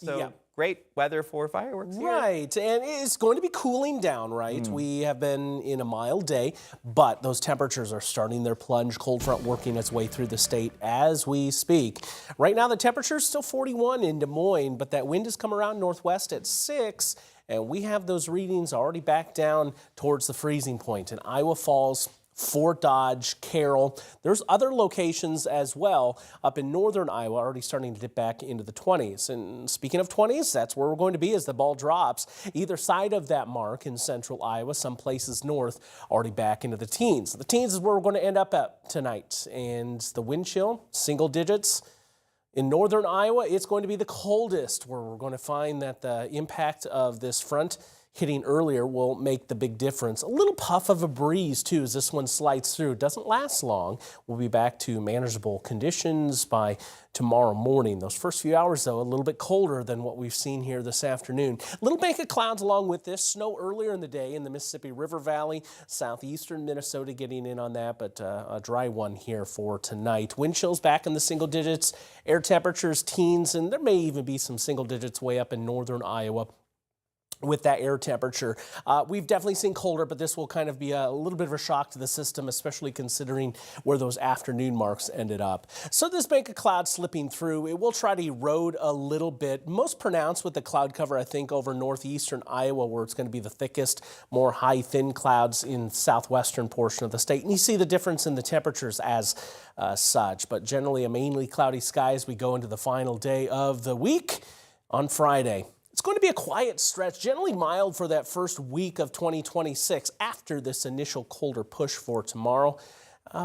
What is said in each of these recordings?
So great weather for fireworks here. Right, and it's going to be cooling down, right? We have been in a mild day, but those temperatures are starting their plunge. Cold front working its way through the state as we speak. Right now, the temperature is still 41 in Des Moines, but that wind has come around northwest at 6, and we have those readings already back down towards the freezing point in Iowa Falls, Fort Dodge, Carroll. There's other locations as well up in northern Iowa already starting to dip back into the 20s. And speaking of 20s, that's where we're going to be as the ball drops. Either side of that mark in central Iowa, some places north, already back into the teens. The teens is where we're going to end up at tonight. And the wind chill, single digits. In northern Iowa, it's going to be the coldest, where we're going to find that the impact of this front hitting earlier will make the big difference. A little puff of a breeze, too, as this one slides through. It doesn't last long. We'll be back to manageable conditions by tomorrow morning. Those first few hours, though, a little bit colder than what we've seen here this afternoon. A little bank of clouds along with this. Snow earlier in the day in the Mississippi River Valley, southeastern Minnesota getting in on that, but a dry one here for tonight. Wind chills back in the single digits, air temperatures teens, and there may even be some single digits way up in northern Iowa. With that air temperature, we've definitely seen colder, but this will kind of be a little bit of a shock to the system, especially considering where those afternoon marks ended up. So this bank of clouds slipping through, it will try to erode a little bit. Most pronounced with the cloud cover, I think, over northeastern Iowa, where it's going to be the thickest, more high, thin clouds in southwestern portion of the state. And you see the difference in the temperatures as such. But generally a mainly cloudy sky as we go into the final day of the week on Friday. It's going to be a quiet stretch, generally mild for that first week of 2026 after this initial colder push for tomorrow.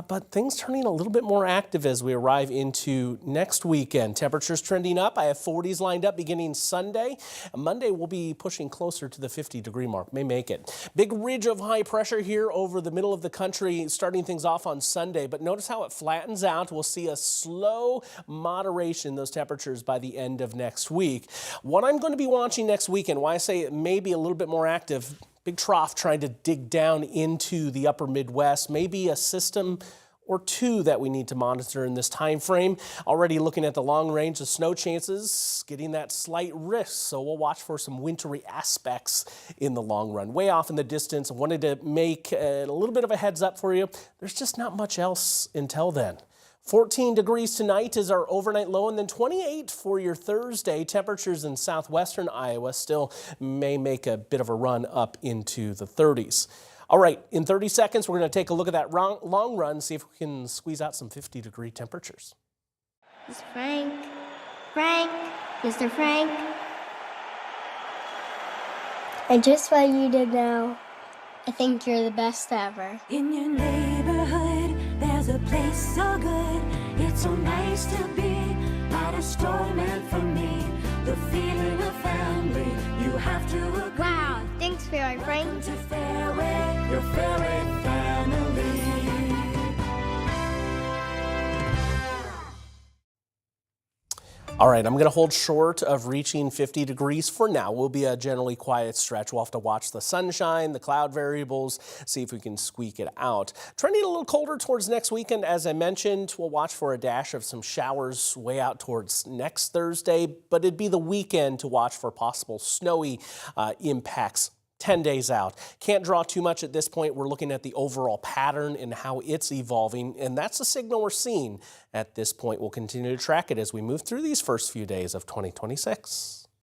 But things turning a little bit more active as we arrive into next weekend. Temperatures trending up. I have 40s lined up beginning Sunday. Monday we'll be pushing closer to the 50-degree mark. May make it. Big ridge of high pressure here over the middle of the country, starting things off on Sunday. But notice how it flattens out. We'll see a slow moderation in those temperatures by the end of next week. What I'm going to be watching next weekend, why I say it may be a little bit more active, big trough trying to dig down into the upper Midwest, maybe a system or two that we need to monitor in this time frame. Already looking at the long range of snow chances, getting that slight risk. So we'll watch for some wintry aspects in the long run. Way off in the distance, I wanted to make a little bit of a heads up for you. There's just not much else until then. 14 degrees tonight is our overnight low, and then 28 for your Thursday. Temperatures in southwestern Iowa still may make a bit of a run up into the 30s. All right, in 30 seconds, we're going to take a look at that long run, see if we can squeeze out some 50-degree temperatures. Mr. Frank. Frank. Mr. Frank. And just what you did now, I think you're the best ever. In your neighborhood, there's a place so good. It's so nice to be at a store meant for me. The feeling of family, you have to agree. Wow, thanks, Fairway Frank. Welcome to Fairway, your Fairway family. All right, I'm going to hold short of reaching 50 degrees for now. Will be a generally quiet stretch. We'll have to watch the sunshine, the cloud variables, see if we can squeak it out. Trending a little colder towards next weekend, as I mentioned. We'll watch for a dash of some showers way out towards next Thursday, but it'd be the weekend to watch for possible snowy impacts 10 days out. Can't draw too much at this point. We're looking at the overall pattern and how it's evolving, and that's the signal we're seeing at this point. We'll continue to track it as we move through these first few days of 2026.